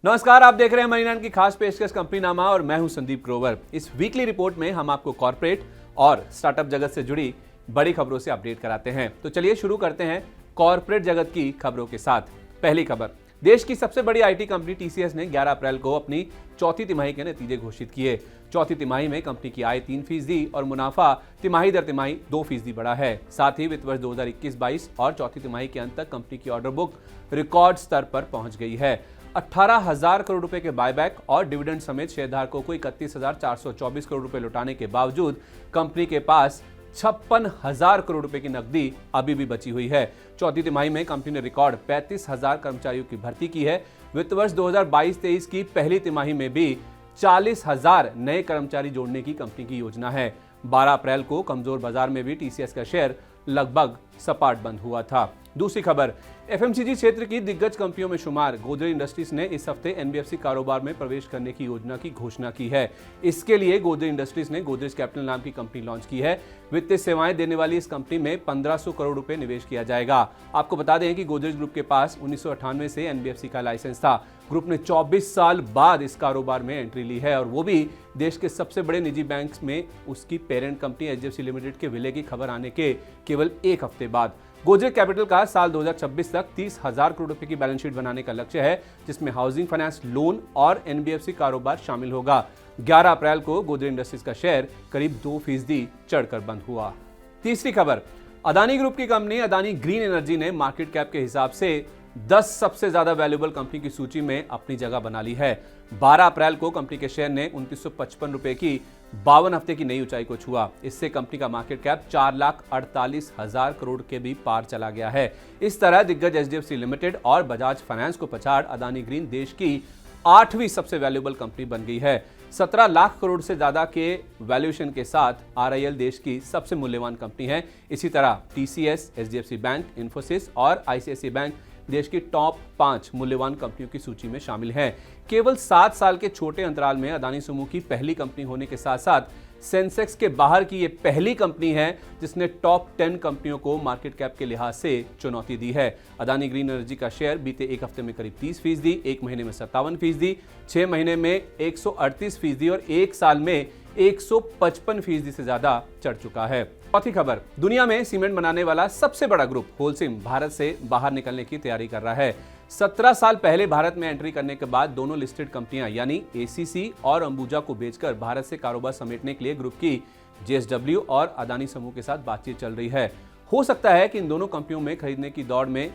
नमस्कार, आप देख रहे हैं मनी9 की खास पेशकश कंपनी नामा और मैं हूं संदीप ग्रोवर। इस वीकली रिपोर्ट में हम आपको कॉर्पोरेट और स्टार्टअप जगत से जुड़ी बड़ी खबरों से अपडेट कराते हैं। तो चलिए शुरू करते हैं कॉर्पोरेट जगत की खबरों के साथ। पहली खबर, देश की सबसे बड़ी आईटी कंपनी टीसीएस ने 11 अप्रैल को अपनी चौथी तिमाही के नतीजे घोषित किए। चौथी तिमाही में कंपनी की आय 3% और मुनाफा तिमाही दर तिमाही 2% बढ़ा है। साथ ही वित्त वर्ष 2021-22 और चौथी तिमाही के अंत तक कंपनी की ऑर्डर बुक रिकॉर्ड स्तर पर पहुंच गई है। 18,000 करोड़ रुपए के बायबैक और डिविडेंड समेत शेयरधारकों को 31,424 करोड़ रुपए लौटाने के बावजूद कंपनी के पास 56,000 करोड़ रुपए की नकदी अभी भी बची हुई है। चौथी तिमाही में कंपनी ने रिकॉर्ड 35,000 कर्मचारियों की भर्ती की है। वित्त वर्ष 2022-23 की पहली तिमाही में भी 40,000 नए कर्मचारी जोड़ने की कंपनी की योजना है। 12 अप्रैल को कमजोर बाजार में भी टीसीएस का शेयर लगभग सपाट बंद हुआ था। दूसरी खबर, एफएमसीजी क्षेत्र की दिग्गज कंपनियों में शुमार गोदरेज इंडस्ट्रीज ने इस हफ्ते एनबीएफसी कारोबार में प्रवेश करने की योजना की घोषणा की है। इसके लिए गोदरेज इंडस्ट्रीज ने गोदरेज कैपिटल नाम की कंपनी लॉन्च की है। वित्तीय सेवाएं देने वाली इस कंपनी में 1500 करोड़ रुपए निवेश किया जाएगा। आपको बता दें कि गोदरेज ग्रुप के पास 1998 से एनबीएफसी का लाइसेंस था। ग्रुप ने 24 साल बाद इस कारोबार में एंट्री ली है और वो भी देश के सबसे बड़े निजी बैंक में उसकी पेरेंट कंपनी एचडीएफसी लिमिटेड के विलय की खबर आने के केवल एक हफ्ते बाद। गोदरेज कैपिटल का साल 2026 तक 30,000 करोड़ रुपए की बैलेंस शीट बनाने का लक्ष्य है, जिसमें हाउसिंग फाइनेंस, लोन और एनबीएफसी कारोबार शामिल होगा। 11 अप्रैल को गोदरेज इंडस्ट्रीज का शेयर करीब 2% चढ़कर बंद हुआ। तीसरी खबर, अदानी ग्रुप की कंपनी अदानी ग्रीन एनर्जी ने मार्केट कैप के हिसाब से 10 सबसे ज्यादा वैल्यूएबल कंपनी की सूची में अपनी जगह बना ली है। 12 अप्रैल को कंपनी के शेयर ने 2955 रुपए की 52 हफ्ते की नई ऊंचाई को छुआ। इससे कंपनी का मार्केट कैप 4,48,000 करोड़ के भी पार चला गया है। इस तरह दिग्गज एचडीएफसी लिमिटेड और बजाज फाइनेंस को पछाड़ अदानी ग्रीन देश की 8वीं सबसे वैल्यूएबल कंपनी बन गई है। 17 लाख करोड़ से ज्यादा के वैल्यूएशन के साथ आरआईएल देश की सबसे मूल्यवान कंपनी है। इसी तरह टीसीएस, एचडीएफसी बैंक, इन्फोसिस और आईसीआईसीआई बैंक देश की टॉप 5 मूल्यवान कंपनियों की सूची में शामिल हैं। केवल 7 साल के छोटे अंतराल में अदानी समूह की पहली कंपनी होने के साथ साथ सेंसेक्स के बाहर की ये पहली कंपनी है जिसने टॉप 10 कंपनियों को मार्केट कैप के लिहाज से चुनौती दी है। अदानी ग्रीन एनर्जी का शेयर बीते एक हफ्ते में करीब 30%, एक महीने में 57%, 6 महीने में 138% और एक साल में 155% से ज्यादा चढ़ चुका है। चौथी खबर, दुनिया में सीमेंट बनाने वाला सबसे बड़ा ग्रुप होलसिम भारत से बाहर निकलने की तैयारी कर रहा है। 17 साल पहले भारत में एंट्री करने के बाद दोनों लिस्टेड कंपनियां यानी एसीसी और अंबुजा को बेचकर भारत से कारोबार समेटने के लिए ग्रुप की जेएसडब्ल्यू और अदानी समूह के साथ बातचीत चल रही है। हो सकता है कि इन दोनों कंपनियों में खरीदने की दौड़ में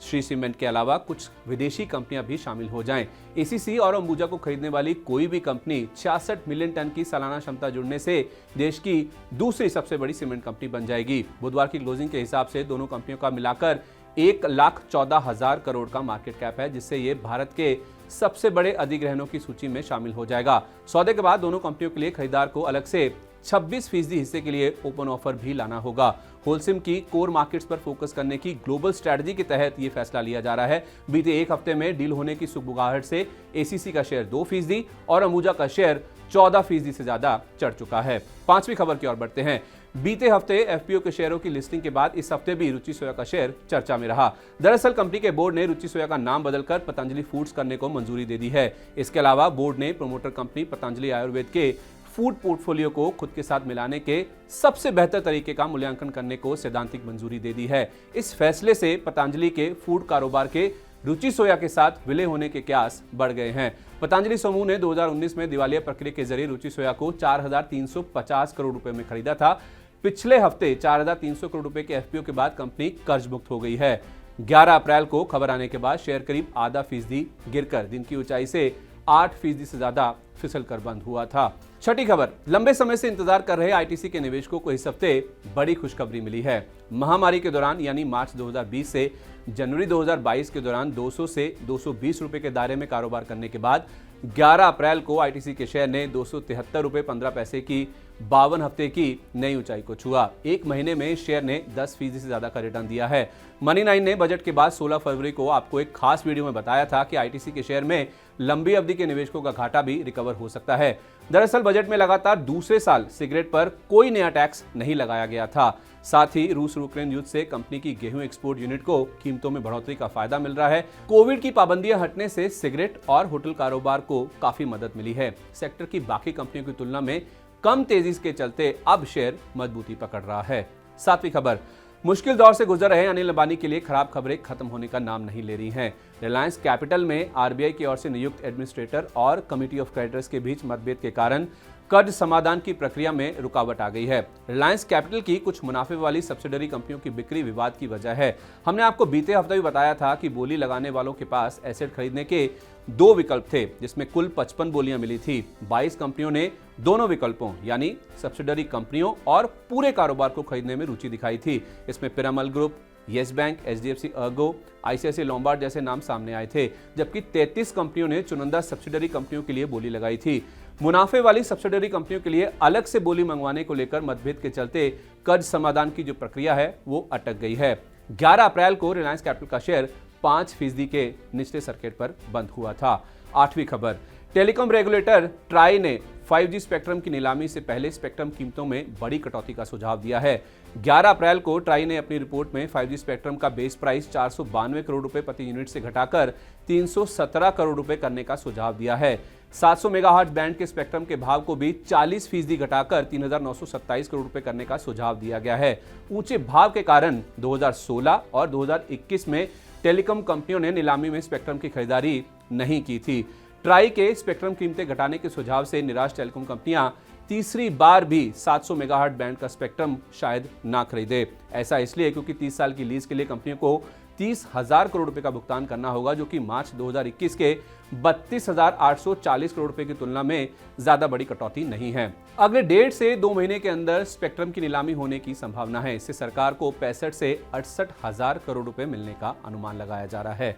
श्री सीमेंट के अलावा कुछ विदेशी कंपनियां भी शामिल हो जाएं। एसीसी और अंबुजा को खरीदने वाली कोई भी कंपनी 66 मिलियन टन की सालाना क्षमता जुड़ने से देश की दूसरी सबसे बड़ी सीमेंट कंपनी बन जाएगी। बुधवार की क्लोजिंग के हिसाब से दोनों कंपनियों का मिलाकर 1,14,000 करोड़ का मार्केट कैप है, जिससे ये भारत के सबसे बड़े अधिग्रहणों की सूची में शामिल हो जाएगा। सौदे के बाद दोनों कंपनियों के लिए खरीदार को अलग से 26% हिस्से के लिए ओपन ऑफर भी लाना होगा। होलसिम की कोर मार्केट्स पर फोकस करने की ग्लोबल स्ट्रेटजी के तहत यह फैसला लिया जा रहा है। बीते एक हफ्ते में डील होने की सुगबुगाहट से एसीसी का शेयर 2% और अंबुजा का शेयर 14% से ज्यादा चढ़ चुका है। पांचवी खबर की ओर बढ़ते हैं। बीते हफ्ते एफपीओ के शेयरों की लिस्टिंग के बाद इस हफ्ते भी रुचि सोया का शेयर चर्चा में रहा। दरअसल कंपनी के बोर्ड ने रुचि सोया का नाम बदलकर पतंजलि फूड्स करने को मंजूरी दे दी है। इसके अलावा बोर्ड ने प्रमोटर कंपनी पतंजलि आयुर्वेद के फूड पोर्टफोलियो को खुद के साथ मिलाने के सबसे बेहतर तरीके का मूल्यांकन करने को सैद्धांतिक मंजूरी दे दी है। इस फैसले से पतंजलि के फूड कारोबार के रुचि सोया के साथ विलय होने के कयास बढ़ गए हैं। पतंजलि समूह ने 2019 में दिवालिया प्रक्रिया के जरिए रुचि सोया को 4,350 करोड़ रुपए में खरीदा था। पिछले हफ्ते 4,300 करोड़ रुपए के एफपीओ के बाद कंपनी कर्ज मुक्त हो गई है। 11 अप्रैल को खबर आने के बाद शेयर करीब आधा फीसदी गिरकर दिन की ऊंचाई से 8% से ज्यादा फिसल कर बंद हुआ था। छठी खबर, लंबे समय से इंतजार कर रहे आईटीसी के निवेशकों को इस हफ्ते बड़ी खुशखबरी मिली है। महामारी के दौरान यानी मार्च 2020 से जनवरी 2022 के दौरान 200 से 220 रुपए के दायरे में कारोबार करने के बाद 11 अप्रैल को आईटीसी के शेयर ने 273 रुपए 15 पैसे की 52 हफ्ते की नई ऊंचाई को छुआ। एक महीने में शेयर ने 10% से ज्यादा का रिटर्न दिया है। मनी9 ने बजट के बाद 16 फरवरी को आपको एक खास वीडियो में बताया था कि आईटीसी के शेयर में लंबी अवधि के निवेशकों का घाटा भी रिकवर हो सकता है। दरअसल बजट में लगातार दूसरे साल सिगरेट पर कोई नया टैक्स नहीं लगाया गया था। साथ ही रूस यूक्रेन युद्ध से कंपनी की गेहूं एक्सपोर्ट यूनिट को कीमतों में बढ़ोतरी का फायदा मिल रहा है। कोविड की पाबंदियां हटने से सिगरेट और होटल कारोबार को काफी मदद मिली है। सेक्टर की बाकी कंपनियों की तुलना में कम तेजी के चलते अब शेयर मजबूती पकड़ रहा है। सातवीं खबर, मुश्किल दौर से गुजर रहे अनिल अंबानी के लिए खराब खबरें खत्म होने का नाम नहीं ले रही हैं। रिलायंस कैपिटल में आरबीआई की ओर से नियुक्त एडमिनिस्ट्रेटर और कमिटी ऑफ क्रेडिटर्स के बीच मतभेद के कारण कर्ज समाधान की प्रक्रिया में रुकावट आ गई है। रिलायंस कैपिटल की कुछ मुनाफे वाली सब्सिडरी कंपनियों की बिक्री विवाद की वजह है। हमने आपको बीते हफ्ते भी बताया था कि बोली लगाने वालों के पास एसेट खरीदने के 2 विकल्प थे, जिसमें कुल 55 बोलियां मिली थी। 22 कंपनियों ने दोनों विकल्पों यानी सब्सिडरी कंपनियों और पूरे कारोबार को खरीदने में रुचि दिखाई थी। इसमें Piramal group, yes bank, HDFC Ergo, ICICI Lombard जैसे नाम सामने आए थे, जबकि 33 कंपनियों ने चुनिंदा सब्सिडरी कंपनियों के लिए बोली लगाई थी। मुनाफे वाली सब्सिडरी कंपनियों के लिए अलग से बोली मंगवाने को लेकर मतभेद के चलते कर्ज समाधान की जो प्रक्रिया है वो अटक गई है। 11 अप्रैल को रिलायंस कैपिटल का शेयर 5% के निचले सर्किट पर बंद हुआ था। आठवीं खबर, टेलीकॉम रेगुलेटर ट्राई ने 5G स्पेक्ट्रम की नीलामी से पहले स्पेक्ट्रम कीमतों में बड़ी कटौती का सुझाव दिया है। 11 अप्रैल को ट्राई ने अपनी रिपोर्ट में 5G स्पेक्ट्रम का बेस प्राइस 492 करोड़ रुपए प्रति यूनिट से घटाकर 317 करोड़ रुपए करने का सुझाव दिया है। 700 मेगाहर्ट्ज बैंड के स्पेक्ट्रम के भाव को भी 40% घटाकर 3,927 करोड़ रुपए करने का सुझाव दिया गया है। ऊंचे भाव के कारण 2016 और 2021 में टेलीकॉम कंपनियों ने नीलामी में स्पेक्ट्रम की खरीदारी नहीं की थी। ट्राई के स्पेक्ट्रम कीमतें घटाने के सुझाव से निराश टेलीकॉम कंपनियां तीसरी बार भी 700 मेगाहर्ट्ज बैंड का स्पेक्ट्रम शायद ना खरीदे। ऐसा इसलिए क्योंकि 30 साल की लीज के लिए कंपनियों को 30,000 करोड़ रुपए का भुगतान करना होगा, जो कि मार्च 2021 के 32,840 करोड़ रुपए की तुलना में ज्यादा बड़ी कटौती नहीं है। अगले 1.5 से 2 महीने के अंदर स्पेक्ट्रम की नीलामी होने की संभावना है। इससे सरकार को 65 से 68,000 करोड़ रुपए मिलने का अनुमान लगाया जा रहा है।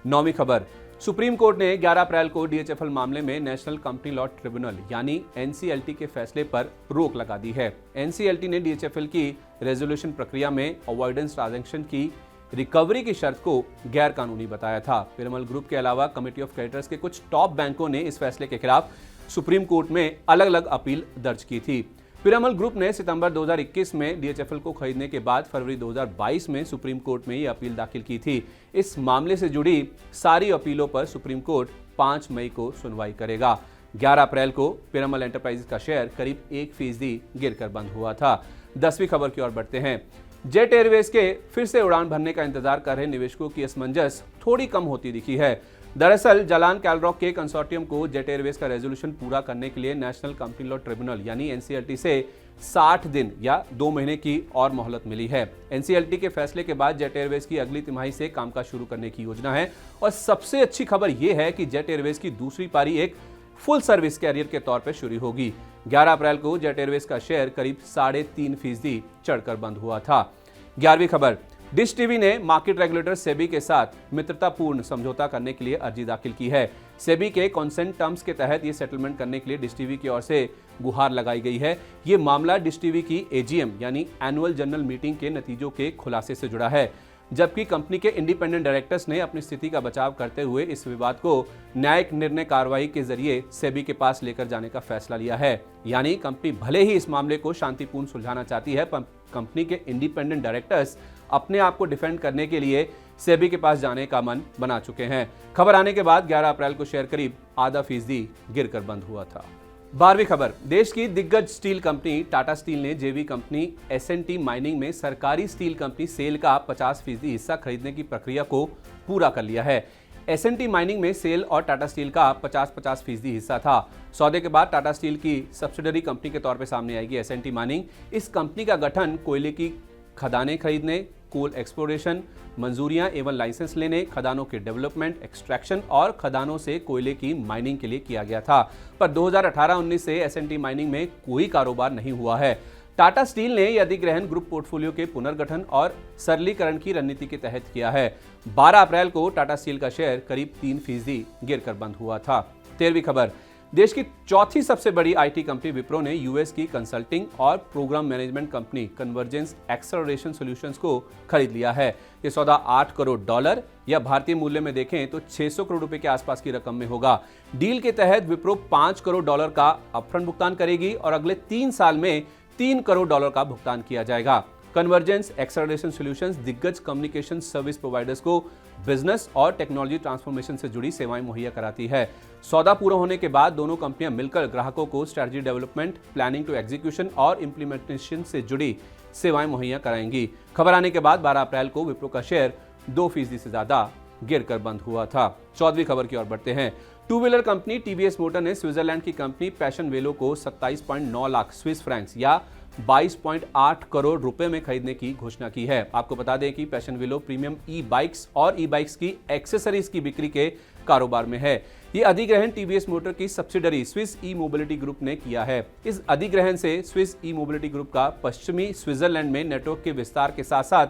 9वीं खबर, सुप्रीम कोर्ट ने 11 अप्रैल को डीएचएफएल मामले में नेशनल कंपनी लॉ ट्रिब्यूनल यानी एनसीएलटी के फैसले पर रोक लगा दी है। एनसीएलटी ने डीएचएफएल की रेजोल्यूशन प्रक्रिया में अवॉइडेंस ट्रांजैक्शन की रिकवरी की शर्त को गैर कानूनी बताया था। पिरामल ग्रुप के अलावा कमिटी ऑफ क्रेडिटर्स के कुछ टॉप बैंकों ने इस फैसले के खिलाफ सुप्रीम कोर्ट में अलग अलग अपील दर्ज की थी। पिरामल ग्रुप ने सितंबर 2021 में डीएचएफएल को खरीदने के बाद फरवरी 2022 में सुप्रीम कोर्ट में ये अपील दाखिल की थी। इस मामले से जुड़ी सारी अपीलों पर सुप्रीम कोर्ट 5 मई को सुनवाई करेगा। 11 अप्रैल को पिरामल एंटरप्राइजेज का शेयर करीब 1% गिरकर बंद हुआ था। 10वीं खबर की ओर बढ़ते हैं। जेट एयरवेज के फिर से उड़ान भरने का इंतजार कर रहे निवेशकों की असमंजस थोड़ी कम होती दिखी है। दरअसल जालान कैलरॉक के कंसोर्टियम को जेट एयरवेज का रेजोल्यूशन पूरा करने के लिए नेशनल कंपनी लॉ ट्रिब्यूनल यानी एनसीएलटी से 60 दिन या 2 महीने की और मोहलत मिली है। एनसीएलटी के फैसले के बाद जेट एयरवेज की अगली तिमाही से कामकाज शुरू करने की योजना है और सबसे अच्छी खबर यह है कि जेट एयरवेज की दूसरी पारी एक फुल सर्विस कैरियर के तौर पर शुरू होगी। 11 अप्रैल को जेट एयरवेज का शेयर करीब 3.5% चढ़कर बंद हुआ था। 11वीं खबर, डिश टीवी ने मार्केट रेगुलेटर सेबी के साथ मित्रतापूर्ण समझौता करने के लिए अर्जी दाखिल की है। सेबी के कॉन्सेंट टर्म्स के तहत ये सेटलमेंट करने के लिए डिश टीवी की ओर से गुहार लगाई गई है। ये मामला डिश टीवी की एजीएम यानी एनुअल जनरल मीटिंग के नतीजों के खुलासे से जुड़ा है, जबकि कंपनी के इंडिपेंडेंट डायरेक्टर्स ने अपनी स्थिति का बचाव करते हुए इस विवाद को न्यायिक निर्णय कार्रवाई के जरिए सेबी के पास लेकर जाने का फैसला लिया है। यानी कंपनी भले ही इस मामले को शांतिपूर्ण सुलझाना चाहती है, पर कंपनी के इंडिपेंडेंट डायरेक्टर्स अपने आप को डिफेंड करने के लिए सेबी के पास जाने का मन बना चुके हैं। खबर आने के बाद 11 अप्रैल को शेयर करीब 0.5% गिरकर बंद हुआ था। 12वीं खबर, देश की दिग्गज स्टील कंपनी टाटा स्टील ने जेवी कंपनी एसएनटी माइनिंग में सरकारी स्टील कंपनी सेल का 50% हिस्सा खरीदने की प्रक्रिया को पूरा कर लिया है। एसएनटी माइनिंग में सेल और टाटा स्टील का 50-50% हिस्सा था। सौदे के बाद टाटा स्टील की सब्सिडरी कंपनी के तौर पर सामने आएगी एसएनटी माइनिंग। इस कंपनी का गठन कोयले की खदानें खरीदने, कोल एक्सप्लोरेशन, मंजूरियां एवं लाइसेंस लेने, खदानों के डेवलपमेंट, एक्सट्रैक्शन और खदानों से कोयले की माइनिंग के लिए किया गया था। पर 2018-19 से एसएनटी माइनिंग में कोई कारोबार नहीं हुआ है। टाटा स्टील ने यह अधिग्रहण ग्रुप पोर्टफोलियो के पुनर्गठन और सरलीकरण की रणनीति के तहत किया है। 12 अप्रैल को टाटा स्टील का शेयर करीब 3% गिरकर बंद हुआ था। 13वीं खबर, देश की चौथी सबसे बड़ी आईटी कंपनी विप्रो ने यूएस की कंसल्टिंग और programme management company Convergence Acceleration Solutions को खरीद लिया है। ये सौदा $8 करोड़ या भारतीय मूल्य में देखें तो 600 करोड़ रुपए के आसपास की रकम में होगा। डील के तहत विप्रो $5 करोड़ का अपफ्रंट भुगतान करेगी और अगले 3 साल में $3 करोड़ का भुगतान किया जाएगा। कन्वर्जेंस एक्सेलरेशन सॉल्यूशंस दिग्गज कम्युनिकेशन सर्विस प्रोवाइडर्स को बिजनेस और टेक्नोलॉजी ट्रांसफॉर्मेशन से जुड़ी सेवाएं मुहैया कराती है। सौदा पूरा होने के बाद दोनों कंपनियां मिलकर ग्राहकों को strategy development, planning to execution और इंप्लीमेंटेशन से जुड़ी सेवाएं मुहैया कराएंगी। खबर आने के बाद 12 अप्रैल को विप्रो का शेयर 2% से ज्यादा गिरकर बंद हुआ था। 14वीं खबर की ओर बढ़ते हैं। Two wheeler company TVS motor ने स्विट्जरलैंड की कंपनी पैशन वेलो को 27.9 लाख स्विस फ्रैंक्स या 22.8 करोड़ रुपए में खरीदने की घोषणा की है। आपको बता दें कि पैशन वेलो प्रीमियम ई बाइक्स और ई बाइक्स की एक्सेसरीज की बिक्री के कारोबार में है। ये अधिग्रहण टीवीएस मोटर की सब्सिडरी स्विस ई मोबिलिटी ग्रुप ने किया है। इस अधिग्रहण से स्विस ई मोबिलिटी ग्रुप का पश्चिमी स्विट्जरलैंड में नेटवर्क के विस्तार के साथ साथ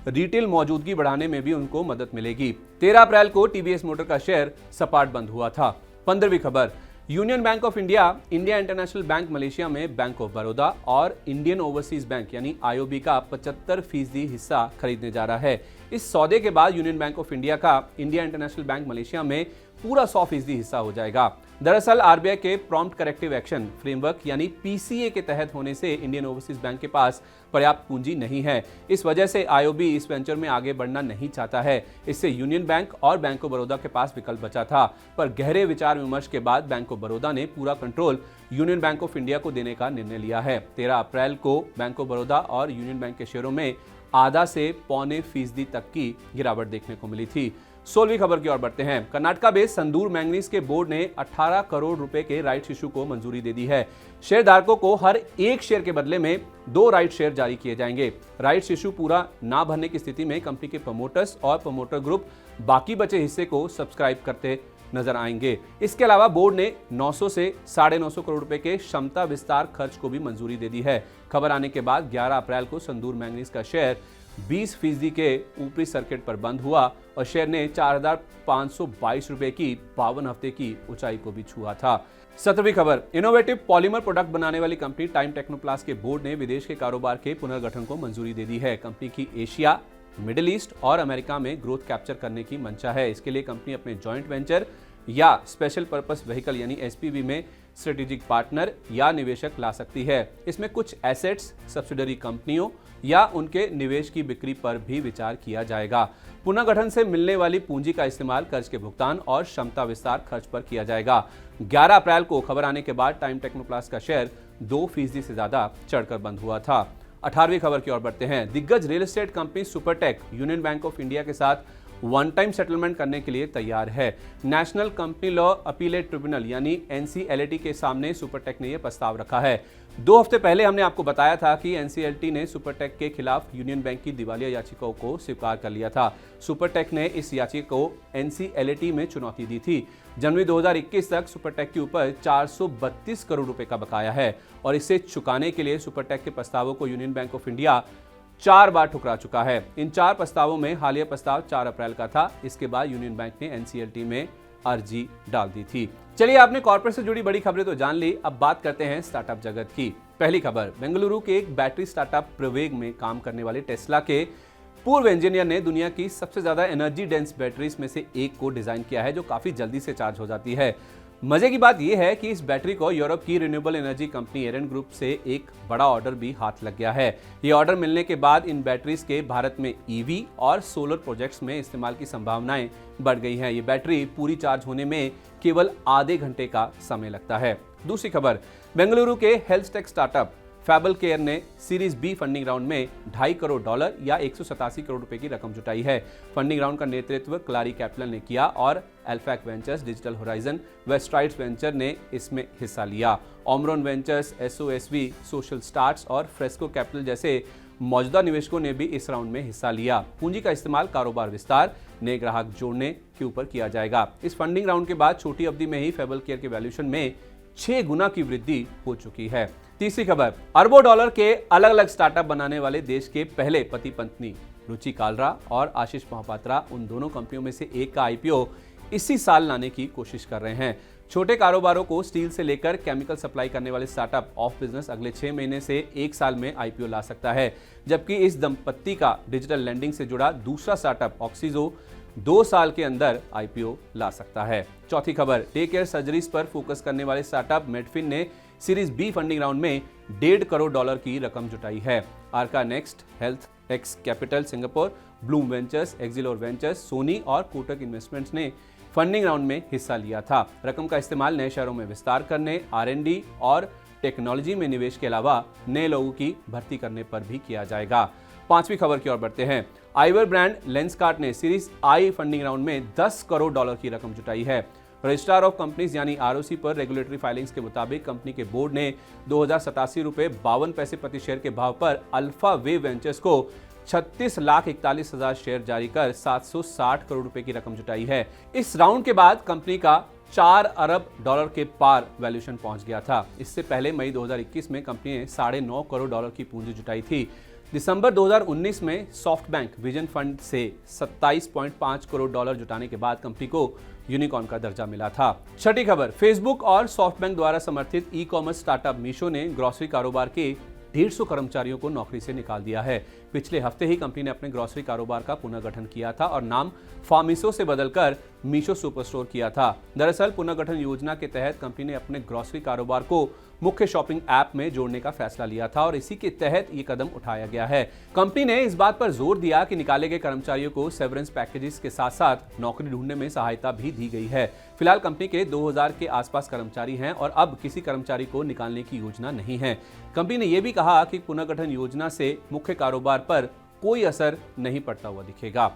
रिटेल मौजूदगी बढ़ाने में भी उनको मदद मिलेगी। 13 अप्रैल को टीवीएस मोटर का शेयर सपाट बंद हुआ था। 15वीं खबर। Union bank of India, India international bank Malaysia में बैंक ऑफ बड़ौदा और इंडियन ओवरसीज बैंक यानी आईओबी का 75% हिस्सा खरीदने जा रहा है। इस सौदे के बाद यूनियन बैंक ऑफ इंडिया का इंडिया इंटरनेशनल बैंक मलेशिया में पूरा 100% हिस्सा हो जाएगा। दरअसल आरबीआई के प्रॉम्प्ट करेक्टिव एक्शन फ्रेमवर्क यानी पीसीए के तहत होने से इंडियन ओवरसीज बैंक के पास पर्याप्त पूंजी नहीं है। इस वजह से आईओबी इस वेंचर में आगे बढ़ना नहीं चाहता है। इससे यूनियन बैंक और बैंक ऑफ बड़ौदा के पास विकल्प बचा था, पर गहरे विचार विमर्श के बाद बैंक ऑफ बड़ौदा ने पूरा control union bank of India को देने का निर्णय लिया है। 13 अप्रैल को बैंक ऑफ बड़ौदा और यूनियन बैंक के शेयरों में आधा से 0.25% तक की गिरावट देखने को मिली थी। 16वीं खबर की ओर बढ़ते हैं। कर्नाटका बेस्ड संदूर मैंगनीज के बोर्ड ने 18 करोड़ रुपए के राइट्स इशू को मंजूरी दे दी है। शेयरधारकों को हर एक शेयर के बदले में 2 राइट शेयर जारी किए जाएंगे। राइट्स इशू पूरा ना भरने की स्थिति में कंपनी के प्रमोटर्स और प्रमोटर ग्रुप बाकी बचे हिस्से को सब्सक्राइब करते नजर आएंगे। इसके अलावा बोर्ड ने 900 से 950 करोड़ रुपए के क्षमता विस्तार खर्च को भी मंजूरी दे दी है। खबर आने के बाद 11 अप्रैल को संदूर मैंगनीज का शेयर 20% के ऊपरी सर्किट पर बंद हुआ और शेयर ने 4,522 रुपए की 52 हफ्ते की ऊंचाई को भी छुआ था। 17वीं खबर। इनोवेटिव पॉलीमर प्रोडक्ट बनाने वाली कंपनी टाइम टेक्नोप्लास्ट के बोर्ड ने विदेश के कारोबार के पुनर्गठन को मंजूरी दे दी है। कंपनी की एशिया, मिडिल ईस्ट और अमेरिका में ग्रोथ कैप्चर करने की मंशा है। इसके लिए कंपनी अपने जॉइंट वेंचर या स्पेशल पर्पस व्हीकल यानी एसपीवी में स्ट्रेटेजिक पार्टनर या निवेशक ला सकती है। इसमें कुछ एसेट्स सब्सिडरी कंपनियों या उनके निवेश की बिक्री पर भी विचार किया जाएगा। पुनर्गठन से मिलने वाली पूंजी का इस्तेमाल कर्ज के भुगतान और क्षमता विस्तार खर्च पर किया जाएगा। 11 अप्रैल को खबर आने के बाद टाइम टेक्नोप्लास्ट का शेयर 2% से ज्यादा चढ़कर बंद हुआ था। 18वीं खबर की ओर बढ़ते हैं। दिग्गज real estate company Supertech union bank of India के साथ वन टाइम सेटलमेंट करने के लिए तैयार है। National company law appellate tribunal यानी एनसीएलटी के सामने सुपरटेक ने यह प्रस्ताव रखा है। 2 हफ्ते पहले हमने आपको बताया था कि एनसीएलटी ने सुपरटेक के खिलाफ यूनियन बैंक की दिवालिया याचिकाओं को स्वीकार कर लिया था। सुपरटेक ने इस याचिका को एनसीएलटी में चुनौती दी थी। जनवरी 2021 तक सुपरटेक के ऊपर 432 करोड़ रुपए का बकाया है और इसे चुकाने के लिए सुपरटेक के प्रस्तावों को यूनियन बैंक ऑफ इंडिया 4 बार ठुकरा चुका है। इन 4 प्रस्तावों में हालिया प्रस्ताव 4 अप्रैल का था। इसके बाद यूनियन बैंक ने एनसीएलटी में अर्जी डाल दी थी। चलिए, आपने कॉर्पोरेट से जुड़ी बड़ी खबरें तो जान ली, अब बात करते हैं स्टार्टअप जगत की। पहली खबर। बेंगलुरु के एक बैटरी स्टार्टअप प्रवेग में काम करने वाले टेस्ला के पूर्व इंजीनियर ने दुनिया की सबसे ज्यादा एनर्जी डेंस बैटरीज में से एक को डिजाइन किया है जो काफी जल्दी से चार्ज हो जाती है। मजे की बात यह है कि इस बैटरी को यूरोप की रिन्यूएबल एनर्जी कंपनी एरन ग्रुप से एक बड़ा ऑर्डर भी हाथ लग गया है। ये ऑर्डर मिलने के बाद इन बैटरीज के भारत में ईवी और सोलर प्रोजेक्ट्स में इस्तेमाल की संभावनाएं बढ़ गई हैं। ये बैटरी पूरी चार्ज होने में केवल आधे घंटे का समय लगता है। दूसरी खबर। बेंगलुरु के हेल्थ टेक स्टार्टअप फैबल केयर ने सीरीज बी फंडिंग राउंड में $2.5 करोड़ या 187 करोड़ रुपए की रकम जुटाई है। फंडिंग राउंड का नेतृत्व क्लारी कैपिटल ने किया और एल्फैक वेंचर्स, डिजिटल होराइजन व स्ट्राइड्स वेंचर ने इसमें हिस्सा लिया। ओमरॉन वेंचर्स, एसओएसवी, सोशल स्टार्ट्स और फ्रेस्को कैपिटल जैसे मौजूदा निवेशकों ने भी इस राउंड में हिस्सा लिया। पूंजी का इस्तेमाल कारोबार विस्तार, नए ग्राहक जोड़ने के ऊपर किया जाएगा। इस फंडिंग राउंड के बाद छोटी अवधि में ही फैबल केयर के वैल्यूएशन में 6 गुना की वृद्धि हो चुकी है। तीसरी खबर। अरबों डॉलर के अलग अलग स्टार्टअप बनाने वाले देश के पहले पति पत्नी रुचि कालरा और आशीष महापात्रा उन दोनों कंपनियों में से एक का आईपीओ इसी साल लाने की कोशिश कर रहे हैं। छोटे कारोबारों को स्टील से लेकर केमिकल सप्लाई करने वाले स्टार्टअप ऑफ बिजनेस अगले 6 महीने से 1 साल में आईपीओ ला सकता है, जबकि इस दंपत्ति का डिजिटल लैंडिंग से जुड़ा दूसरा स्टार्टअप ऑक्सीजो 2 साल के अंदर आईपीओ ला सकता है। चौथी खबर। डे केयर सर्जरीज पर फोकस करने वाले स्टार्टअप मेडफिन ने सीरीज बी फंडिंग राउंड में $1.5 करोड़ की रकम जुटाई है। Arka Next, Health X Capital Singapore, Bloom Ventures, Axilor Ventures, Sony और कोटक इन्वेस्टमेंट्स ने फंडिंग राउंड में हिस्सा लिया था। रकम का इस्तेमाल नए शहरों में विस्तार करने, R&D और टेक्नोलॉजी में निवेश के अलावा नए लोगों की भर्ती करने पर भी किया जाएगा। पांचवी खबर की ओर बढ़ते हैं। आईवर ब्रांड लेंसकार्ट ने सीरीज आई फंडिंग राउंड में $10 करोड़ की रकम जुटाई है। रजिस्ट्रार ऑफ कंपनीज यानी ROC पर रेगुलेटरी फाइलिंग्स के मुताबिक कंपनी के बोर्ड ने ₹2087.52 प्रति शेयर के भाव पर अल्फा वेव वेंचर्स को 36,41,000 शेयर जारी कर $760 करोड़ की रकम जुटाई है। इस राउंड के बाद कंपनी का $4 अरब के पार वैल्यूएशन पहुंच गया था। इससे पहले मई 2021 में कंपनी ने $9.5 करोड़ की पूंजी जुटाई थी। दिसंबर 2019 में सॉफ्टबैंक विजन फंड से $27.5 करोड़ जुटाने के बाद कंपनी को यूनिकॉर्न का दर्जा मिला था। छठी खबर, फेसबुक और सॉफ्टबैंक द्वारा समर्थित ई-कॉमर्स स्टार्टअप मीशो ने ग्रोसरी कारोबार के 150 कर्मचारियों को नौकरी से निकाल दिया है। पिछले हफ्ते ही कंपनी ने अपने ग्रोसरी कारोबार का पुनर्गठन किया था और नाम फार्मिसो से बदलकर मीशो सुपरस्टोर किया था। दरअसल पुनर्गठन योजना के तहत कंपनी ने अपने ग्रोसरी कारोबार को मुख्य शॉपिंग ऐप में जोड़ने का फैसला लिया था और इसी के तहत ये कदम उठाया गया है। कंपनी ने इस बात पर जोर दिया कि निकाले गए कर्मचारियों को सेवरेंस पैकेजेस के साथ साथ नौकरी ढूंढने में सहायता भी दी गई है। फिलहाल कंपनी के 2000 के आसपास कर्मचारी हैं और अब किसी कर्मचारी को निकालने की योजना नहीं है। कंपनी ने यह भी कहा कि पुनर्गठन योजना से मुख्य कारोबार पर कोई असर नहीं पड़ता हुआ दिखेगा।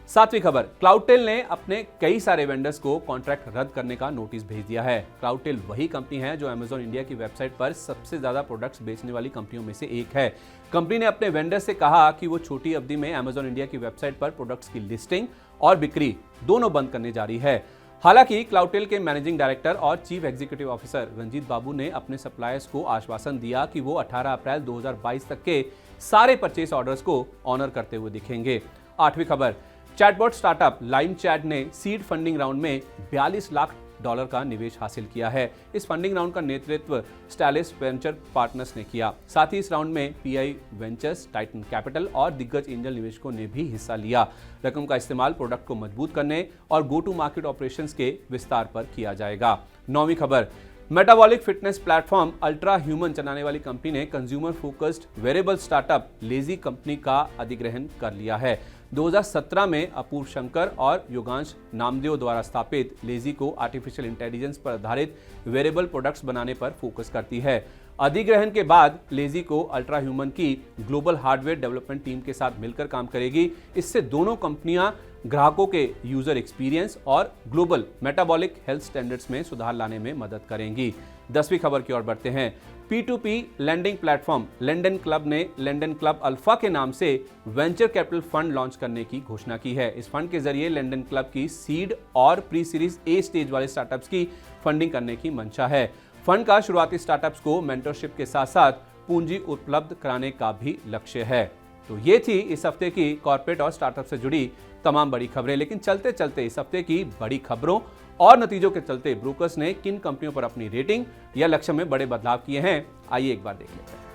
सातवीं खबर, क्लाउडटेल ने अपने कई सारे वेंडर्स को कॉन्ट्रैक्ट रद्द करने का नोटिस भेज दिया है। क्लाउडटेल वही कंपनी है जो अमेजॉन इंडिया की वेबसाइट पर सबसे ज्यादा प्रोडक्ट्स बेचने वाली कंपनियों में से एक है। कंपनी ने अपने वेंडर से कहा कि वो छोटी अवधि में अमेजॉन इंडिया की वेबसाइट पर प्रोडक्ट्स की लिस्टिंग और बिक्री दोनों बंद करने जा रही है। हालांकि क्लाउडटेल के मैनेजिंग डायरेक्टर और चीफ एग्जीक्यूटिव ऑफिसर रंजीत बाबू ने अपने सप्लायर्स को आश्वासन दिया कि वो 18 अप्रैल 2022 तक के सारे परचेस ऑर्डर्स को ऑनर करते हुए दिखेंगे। आठवीं खबर, चैटबॉट स्टार्टअप लाइम चैट ने सीड फंडिंग राउंड में $42 लाख का निवेश हासिल किया है। इस फंडिंग राउंड का नेतृत्व स्टाइलिस वेंचर पार्टनर्स ने किया। साथ ही इस राउंड में PI वेंचर्स, टाइटन कैपिटल और दिग्गज एंजल निवेशकों ने भी हिस्सा लिया। रकम का इस्तेमाल प्रोडक्ट को मजबूत करने और गो टू मार्केट ऑपरेशंस के विस्तार पर किया जाएगा। नौवीं खबर, metabolic fitness platform Ultrahuman चलाने वाली कंपनी ने consumer focused wearable startup Lazy company का अधिग्रहण कर लिया है। 2017 में अपूर्व शंकर और योगांश नामदेव द्वारा स्थापित लेजी को आर्टिफिशियल इंटेलिजेंस पर आधारित वेरेबल प्रोडक्ट्स बनाने पर फोकस करती है। अधिग्रहण के बाद लेजी को अल्ट्रा ह्यूमन की ग्लोबल हार्डवेयर डेवलपमेंट टीम के साथ मिलकर काम करेगी। इससे दोनों कंपनियां ग्राहकों के यूजर एक्सपीरियंस और ग्लोबल मेटाबॉलिक हेल्थ स्टैंडर्ड्स में सुधार लाने में मदद करेंगी। 10वीं खबर की ओर बढ़ते हैं। P2P lending platform London Club ने लंडन क्लब अल्फा के नाम से वेंचर कैपिटल फंड लॉन्च करने की घोषणा की है। इस फंड के जरिए लंडन क्लब की सीड और प्री सीरीज A स्टेज वाले स्टार्टअप्स की फंडिंग करने की मंशा है। फंड का शुरुआती स्टार्टअप्स को मेंटरशिप के साथ साथ पूंजी उपलब्ध कराने का भी लक्ष्य है। तो ये थी इस हफ्ते की कॉर्पोरेट और स्टार्टअप से जुड़ी तमाम बड़ी खबरें। लेकिन चलते चलते इस हफ्ते की बड़ी खबरों और नतीजों के चलते ब्रोकर्स ने किन कंपनियों पर अपनी रेटिंग या लक्ष्य में बड़े बदलाव किए हैं, आइए एक बार देख लेते हैं।